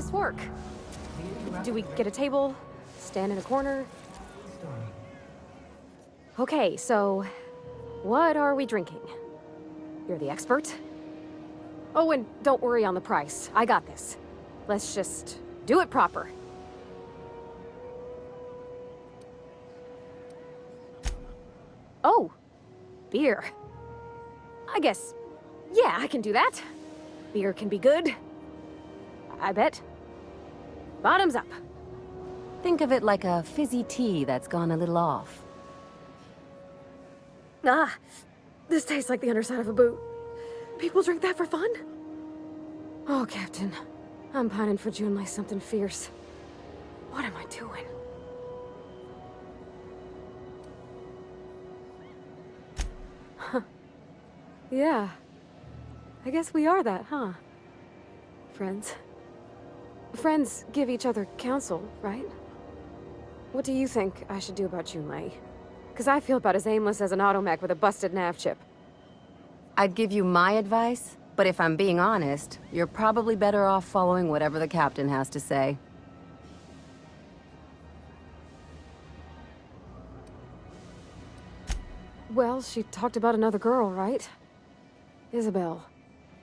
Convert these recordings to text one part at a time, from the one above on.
this work? Do we get a table? Stand in a corner? Okay, so what are we drinking? You're the expert? Oh, and don't worry on the price. I got this. Let's just do it proper. Oh, beer. I guess, yeah, I can do that. Beer can be good. I bet. Bottoms up. Think of it like a fizzy tea that's gone a little off. Ah, this tastes like the underside of a boot. People drink that for fun? Oh, Captain. I'm pining for June like something fierce. What am I doing? Huh. Yeah. I guess we are that, huh? Friends. Friends give each other counsel, right? What do you think I should do about Junlei? Because I feel about as aimless as an automech with a busted nav chip. I'd give you my advice, but if I'm being honest, you're probably better off following whatever the captain has to say. Well, she talked about another girl, right? Isabel.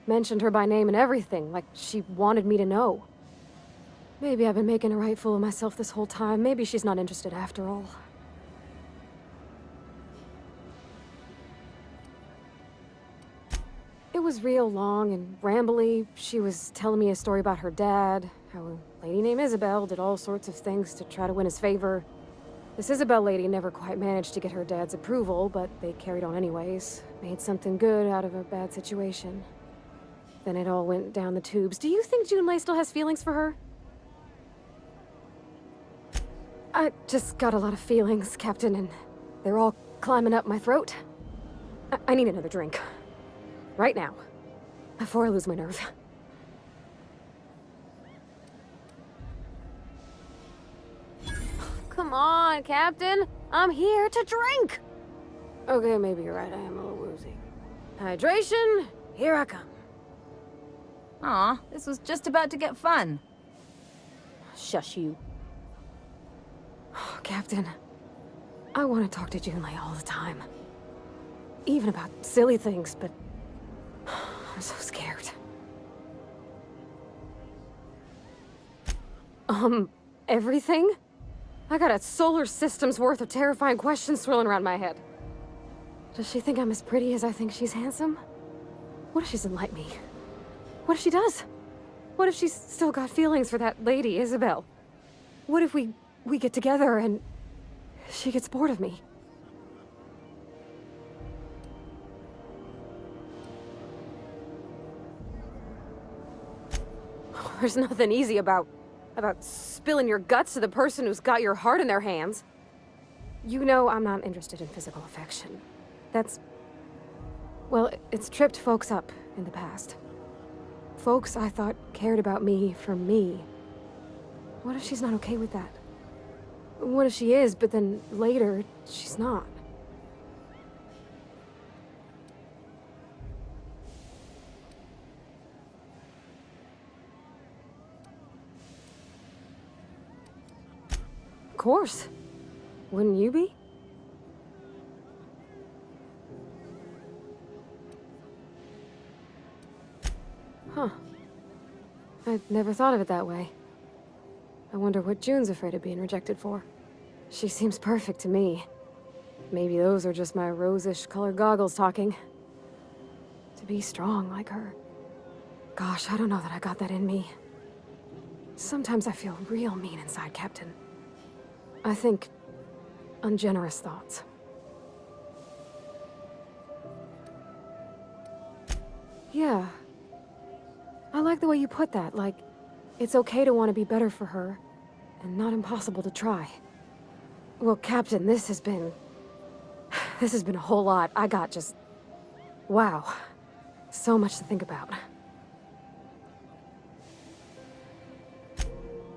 Mentioned her by name and everything, like she wanted me to know. Maybe I've been making a right fool of myself this whole time. Maybe she's not interested after all. It was real long and rambly. She was telling me a story about her dad, how a lady named Isabel did all sorts of things to try to win his favor. This Isabel lady never quite managed to get her dad's approval, but they carried on anyways. Made something good out of a bad situation. Then it all went down the tubes. Do you think Junlei still has feelings for her? I just got a lot of feelings, Captain, and they're all climbing up my throat. I need another drink. Right now. Before I lose my nerve. Come on, Captain. I'm here to drink. Okay, maybe you're right. I am a little woozy. Hydration, here I come. Aw, this was just about to get fun. Shush you. Captain, I want to talk to Junlei all the time. Even about silly things, but I'm so scared. Everything? I got a solar system's worth of terrifying questions swirling around my head. Does she think I'm as pretty as I think she's handsome? What if she doesn't like me? What if she does? What if she's still got feelings for that lady, Isabel? What if we get together and she gets bored of me? There's nothing easy about spilling your guts to the person who's got your heart in their hands. You know I'm not interested in physical affection. That's... well, it's tripped folks up in the past. Folks I thought cared about me for me. What if she's not okay with that? What if she is, but then later, she's not? Of course. Wouldn't you be? Huh. I'd never thought of it that way. I wonder what June's afraid of being rejected for. She seems perfect to me. Maybe those are just my rosish colored goggles talking. To be strong like her. Gosh, I don't know that I got that in me. Sometimes I feel real mean inside, Captain. I think ungenerous thoughts. Yeah. I like the way you put that, like, it's okay to want to be better for her, and not impossible to try. Well, Captain, this has been a whole lot. I got just... wow. So much to think about.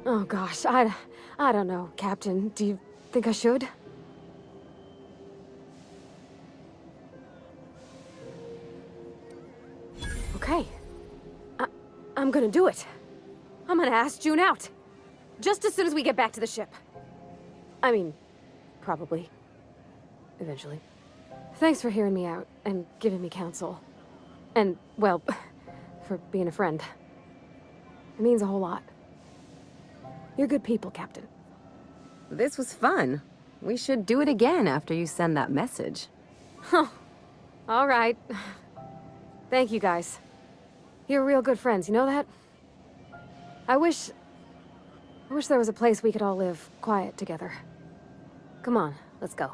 Oh gosh, I don't know, Captain. Do you think I should? Okay. I'm gonna do it. I'm gonna ask June out. Just as soon as we get back to the ship. I mean, probably. Eventually. Thanks for hearing me out and giving me counsel. And, well, for being a friend. It means a whole lot. You're good people, Captain. This was fun. We should do it again after you send that message. Huh. All right. Thank you, guys. You're real good friends, you know that? I wish there was a place we could all live quiet together. Come on, let's go.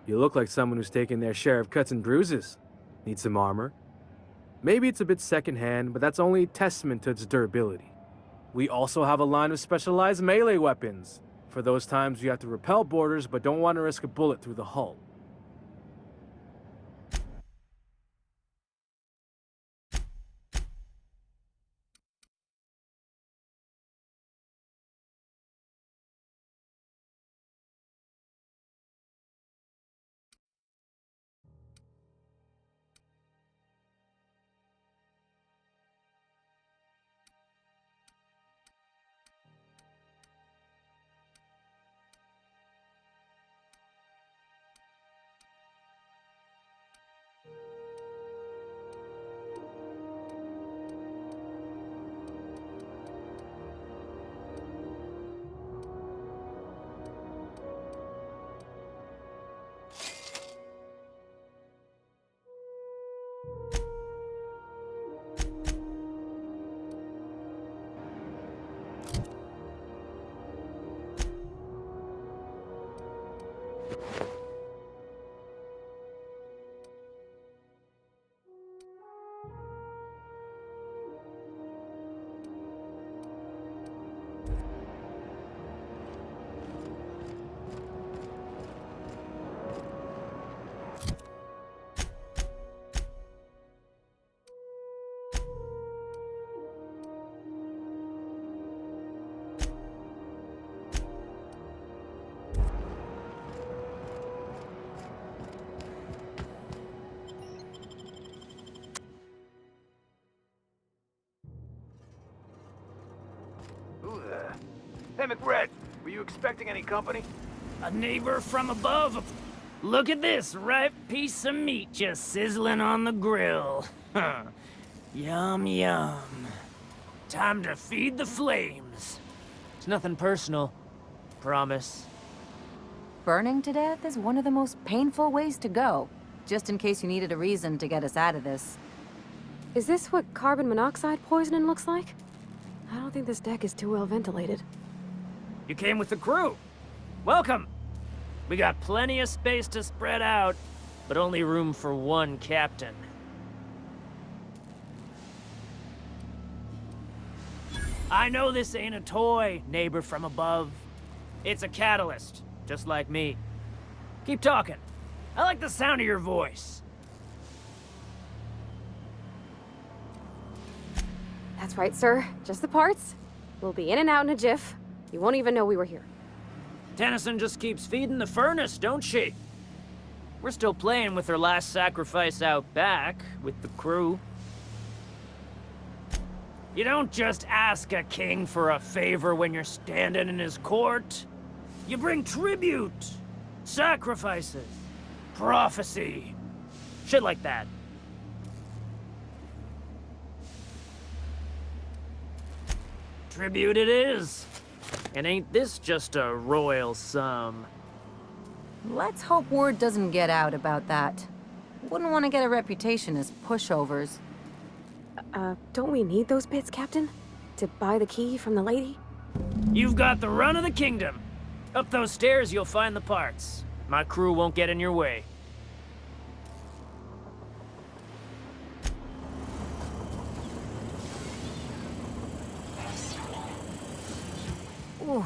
You look like someone who's taken their share of cuts and bruises. Need some armor? Maybe it's a bit secondhand, but that's only testament to its durability. We also have a line of specialized melee weapons, for those times you have to repel boarders but don't want to risk a bullet through the hull. Who the... Hey, McRed, were you expecting any company? A neighbor from above. Look at this ripe piece of meat just sizzling on the grill. Huh. Yum, yum. Time to feed the flames. It's nothing personal. Promise. Burning to death is one of the most painful ways to go, just in case you needed a reason to get us out of this. Is this what carbon monoxide poisoning looks like? I don't think this deck is too well ventilated. You came with the crew. Welcome. We got plenty of space to spread out, but only room for one captain. I know this ain't a toy, neighbor from above. It's a catalyst, just like me. Keep talking. I like the sound of your voice. That's right, sir. Just the parts. We'll be in and out in a jiff. You won't even know we were here. Tennyson just keeps feeding the furnace, don't she? We're still playing with her last sacrifice out back, with the crew. You don't just ask a king for a favor when you're standing in his court. You bring tribute, sacrifices, prophecy, shit like that. Tribute it is. And ain't this just a royal sum? Let's hope word doesn't get out about that. Wouldn't want to get a reputation as pushovers. Don't we need those bits, Captain? to buy the key from the lady? You've got the run of the kingdom. Up those stairs, you'll find the parts. My crew won't get in your way. Ooh,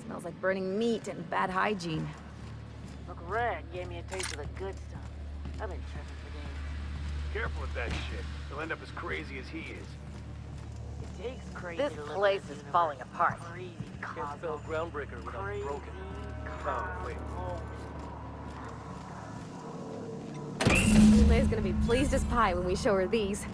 smells like burning meat and bad hygiene. Look, Red gave me a taste of the good stuff. I've been tripping for days. Careful with that shit. You'll end up as crazy as he is. It takes crazy This to live in place this is universe. falling apart. Crazy Can't spell cosmos. groundbreaker without Crazy broken. Oh, wait. cosmos. Lay's gonna be pleased as pie when we show her these.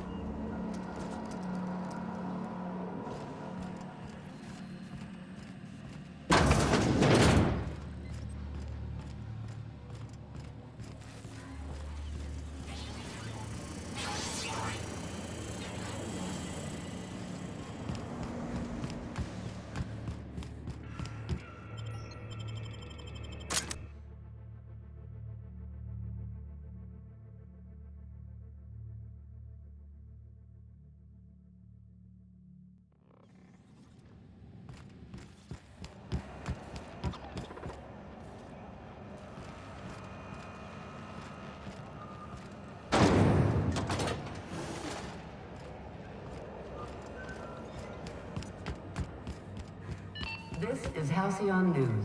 This is Halcyon News.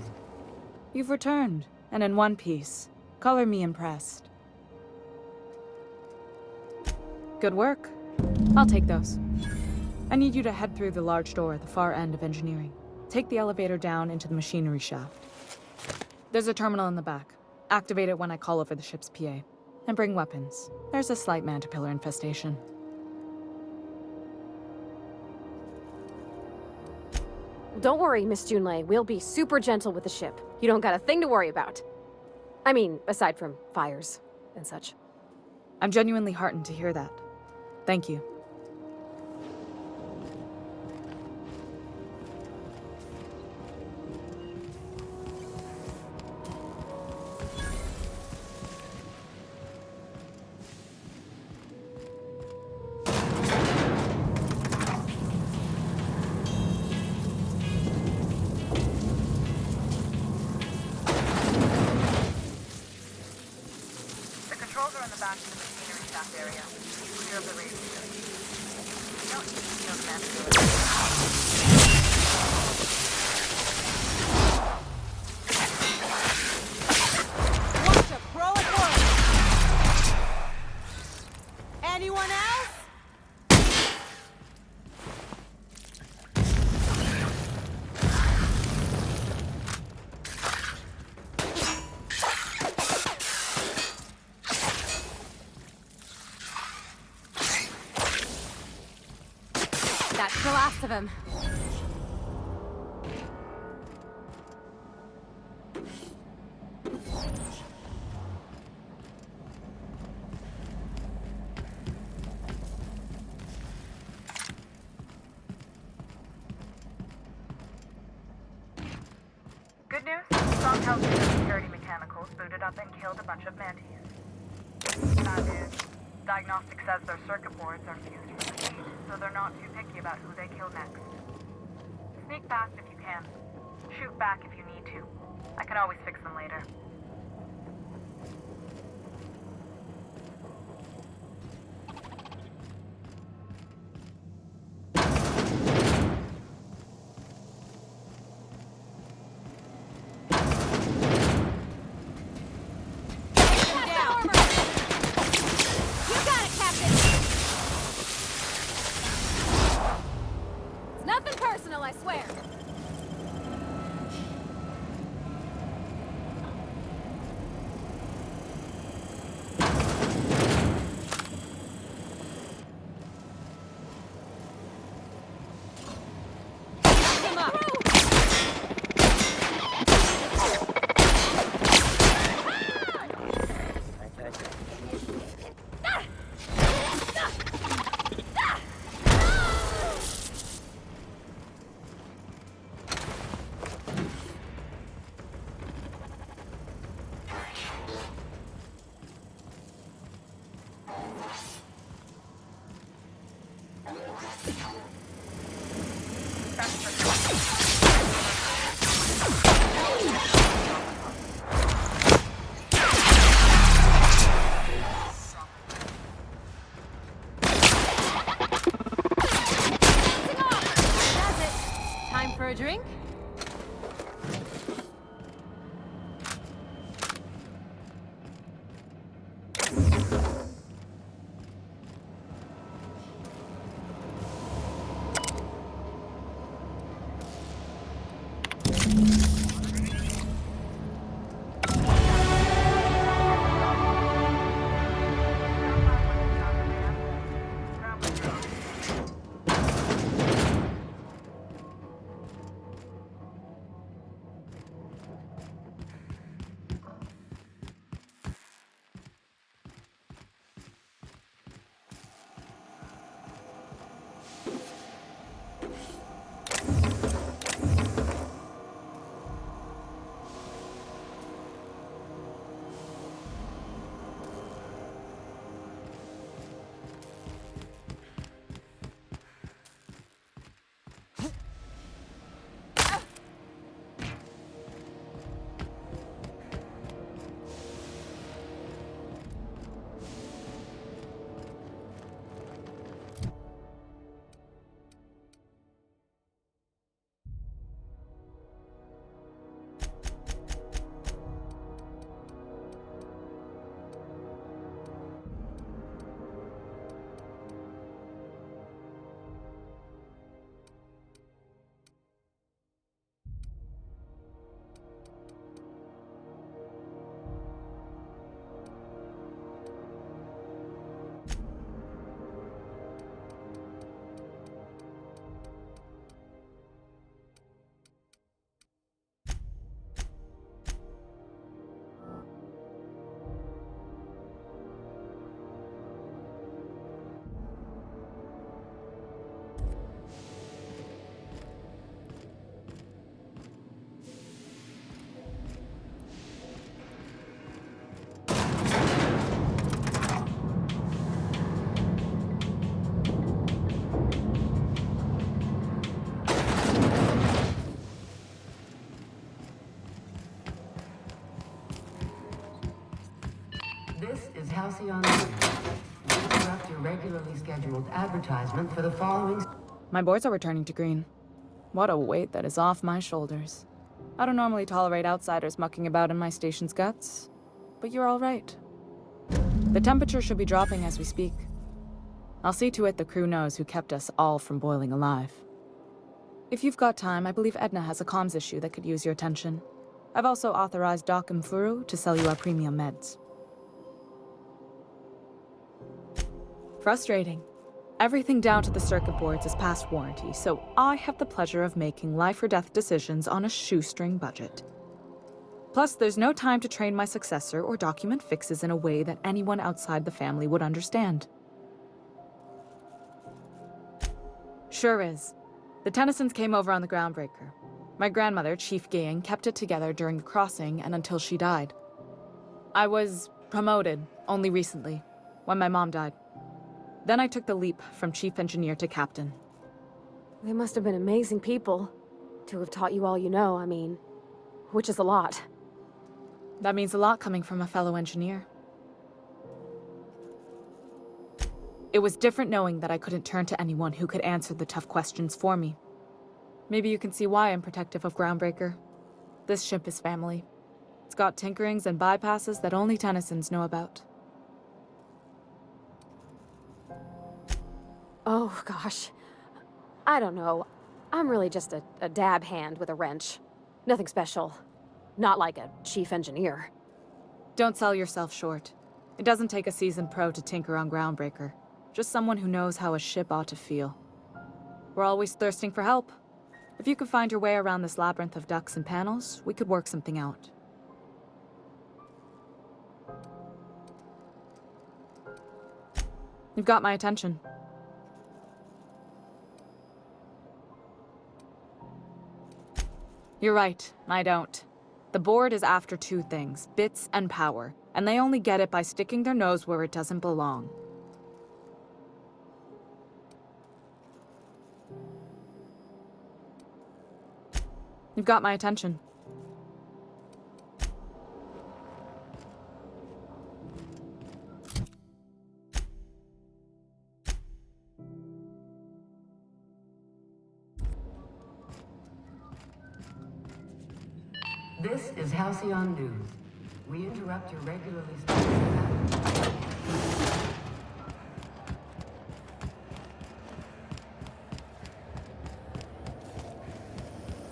You've returned, and in one piece. Color me impressed. Good work. I'll take those. I need you to head through the large door at the far end of engineering. Take the elevator down into the machinery shaft. There's a terminal in the back. Activate it when I call over the ship's PA. And bring weapons. There's a slight mantipillar infestation. Don't worry, Miss Junlei. We'll be super gentle with the ship. You don't got a thing to worry about. I mean, aside from fires and such. I'm genuinely heartened to hear that. Thank you. The controls are in the back of the machinery shaft area. Keep clear of the radio. You don't need to feel the mess. Watch a pro at work! Anyone else? That's the last of him. Good news? Strong Health Security Mechanicals booted up and killed a bunch of mantis. Bad news. Diagnostic says their circuit boards are fused for speed, so they're not too picky about who they kill next. Sneak fast if you can. Shoot back if you need to. I can always fix them later. It's nothing personal, I swear. Him up. That's it. Time for a drink? This is Halcyon News. We interrupt your regularly scheduled advertisement for the following... My boards are returning to green. What a weight that is off my shoulders. I don't normally tolerate outsiders mucking about in my station's guts, but you're all right. The temperature should be dropping as we speak. I'll see to it the crew knows who kept us all from boiling alive. If you've got time, I believe Edna has a comms issue that could use your attention. I've also authorized Doc and Furu to sell you our premium meds. Frustrating. Everything down to the circuit boards is past warranty, so I have the pleasure of making life or death decisions on a shoestring budget. Plus, there's no time to train my successor or document fixes in a way that anyone outside the family would understand. Sure is. The Tennysons came over on the Groundbreaker. My grandmother, Chief Gayan, kept it together during the crossing and until she died. I was promoted only recently, when my mom died. Then I took the leap from chief engineer to captain. They must have been amazing people to have taught you all you know, I mean, which is a lot. That means a lot coming from a fellow engineer. It was different knowing that I couldn't turn to anyone who could answer the tough questions for me. Maybe you can see why I'm protective of Groundbreaker. This ship is family. It's got tinkerings and bypasses that only Tennysons know about. Oh, gosh. I don't know. I'm really just a dab hand with a wrench. Nothing special. Not like a chief engineer. Don't sell yourself short. It doesn't take a seasoned pro to tinker on Groundbreaker. Just someone who knows how a ship ought to feel. We're always thirsting for help. If you could find your way around this labyrinth of ducts and panels, we could work something out. You've got my attention. You're right, I don't. The board is after two things, bits and power, and they only get it by sticking their nose where it doesn't belong. You've got my attention. This is Halcyon News. We interrupt your regularly scheduled.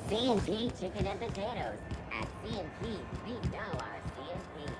C&P chicken and potatoes. At C&P, we know our C&P.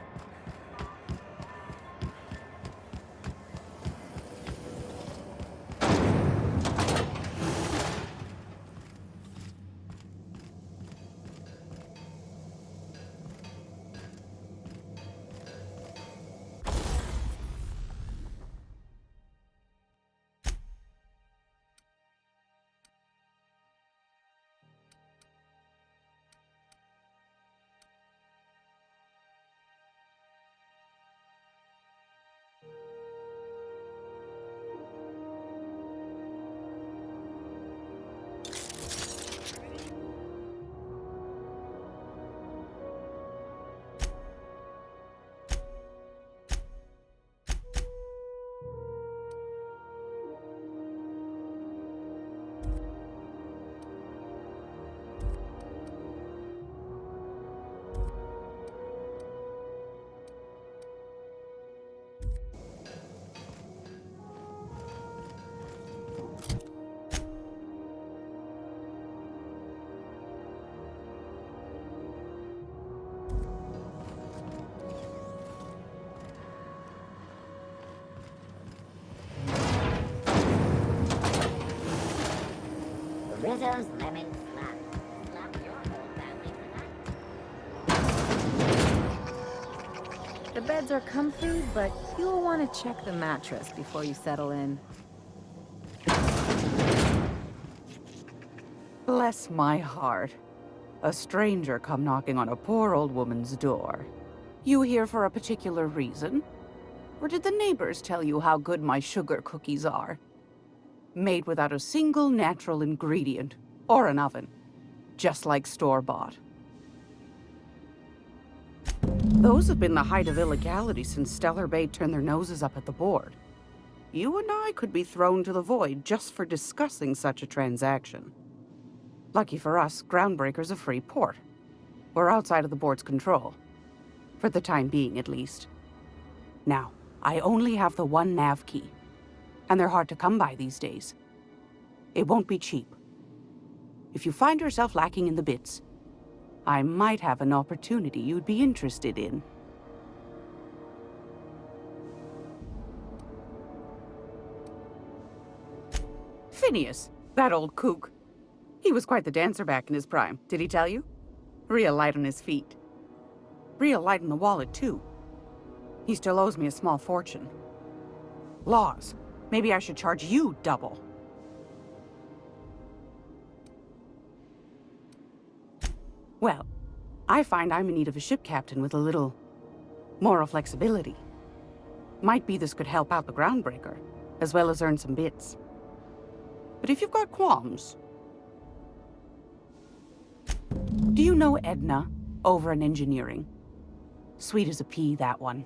Rizzo's Lemon Slap. Slap your whole family tonight. The beds are comfy, but you'll want to check the mattress before you settle in. Bless my heart. A stranger come knocking on a poor old woman's door. You here for a particular reason? Or did the neighbors tell you how good my sugar cookies are? Made without a single natural ingredient, or an oven. Just like store-bought. Those have been the height of illegality since Stellar Bay turned their noses up at the board. You and I could be thrown to the void just for discussing such a transaction. Lucky for us, Groundbreaker's a free port. We're outside of the board's control. For the time being, at least. Now, I only have the one nav key. And they're hard to come by these days. It won't be cheap. If you find yourself lacking in the bits, I might have an opportunity you'd be interested in. Phineas, that old kook. He was quite the dancer back in his prime, did he tell you? Real light on his feet. Real light in the wallet, too. He still owes me a small fortune. Laws. Maybe I should charge you double. Well, I find I'm in need of a ship captain with a little moral flexibility. Might be this could help out the Groundbreaker, as well as earn some bits. But if you've got qualms... Do you know Edna, over in engineering? Sweet as a pea, that one.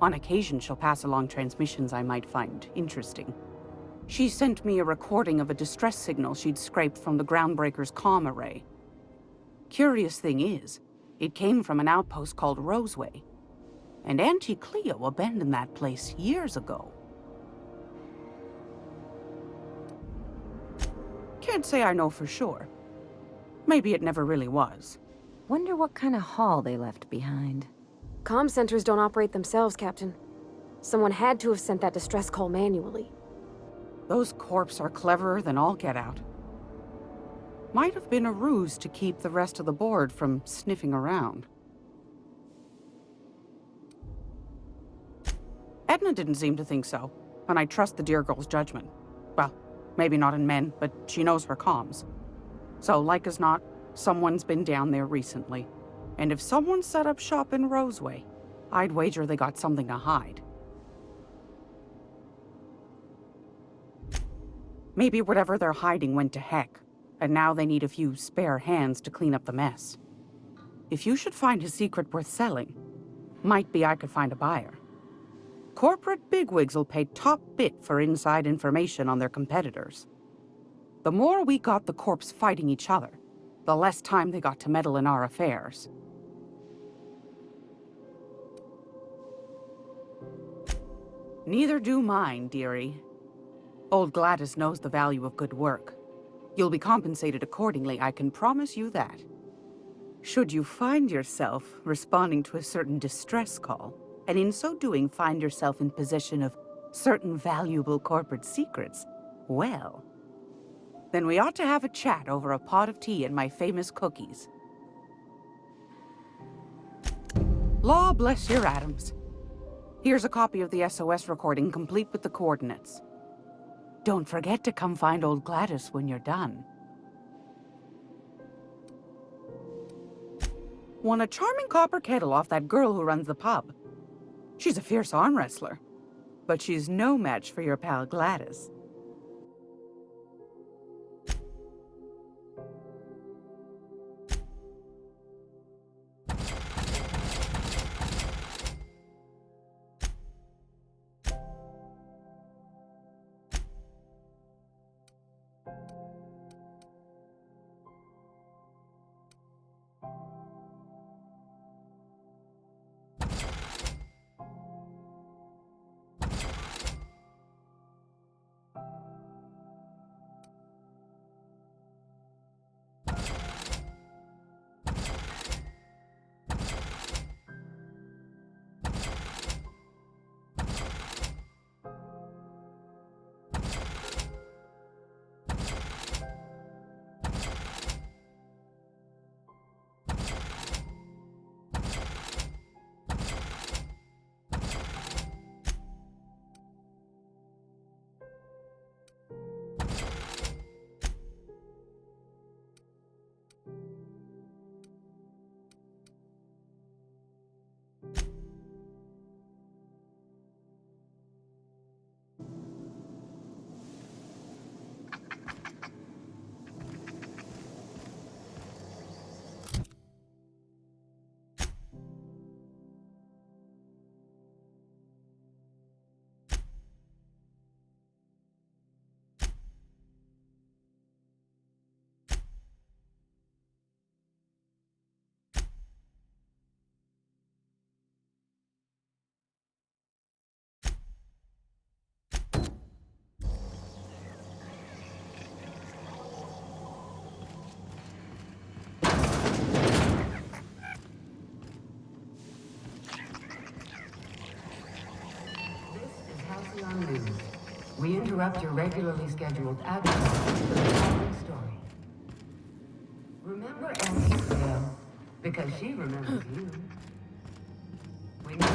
On occasion, she'll pass along transmissions I might find interesting. She sent me a recording of a distress signal she'd scraped from the Groundbreaker's comm array. Curious thing is, it came from an outpost called Roseway. And Auntie Cleo abandoned that place years ago. Can't say I know for sure. Maybe it never really was. Wonder what kind of haul they left behind. Comm centers don't operate themselves, Captain. Someone had to have sent that distress call manually. Those corps are cleverer than all get out. Might have been a ruse to keep the rest of the board from sniffing around. Edna didn't seem to think so, and I trust the dear girl's judgment. Well, maybe not in men, but she knows her comms. So, like as not, someone's been down there recently. And if someone set up shop in Roseway, I'd wager they got something to hide. Maybe whatever they're hiding went to heck. And now they need a few spare hands to clean up the mess. If you should find his secret worth selling, might be I could find a buyer. Corporate bigwigs will pay top bit for inside information on their competitors. The more we got the corps fighting each other, the less time they got to meddle in our affairs. Neither do mine, dearie. Old Gladys knows the value of good work. You'll be compensated accordingly, I can promise you that. Should you find yourself responding to a certain distress call, and in so doing find yourself in possession of certain valuable corporate secrets, well, then we ought to have a chat over a pot of tea and my famous cookies. Law bless your atoms. Here's a copy of the SOS recording, complete with the coordinates. Don't forget to come find old Gladys when you're done. Won a charming copper kettle off that girl who runs the pub. She's a fierce arm wrestler, but she's no match for your pal Gladys. We interrupt your regularly scheduled advertising for the following story. Remember Annie Cleo? Because she remembers you. We need to check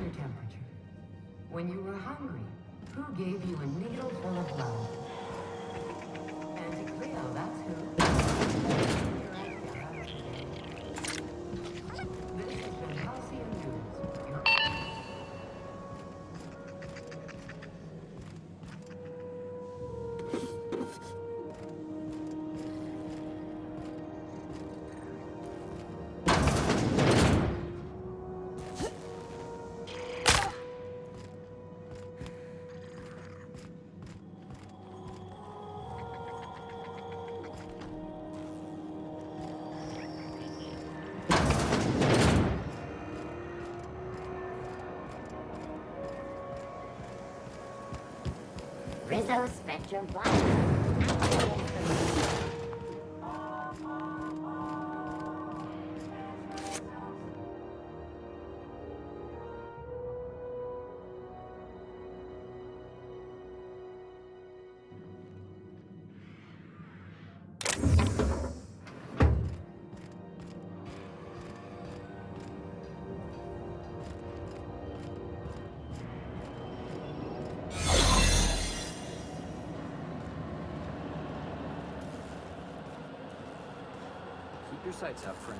your temperature. When you were hungry, who gave you a needle full of love? Auntie Cleo, that's who. This has been Halcyon News. Your Rizzo Spectrum Black. Keep your sights out, friend.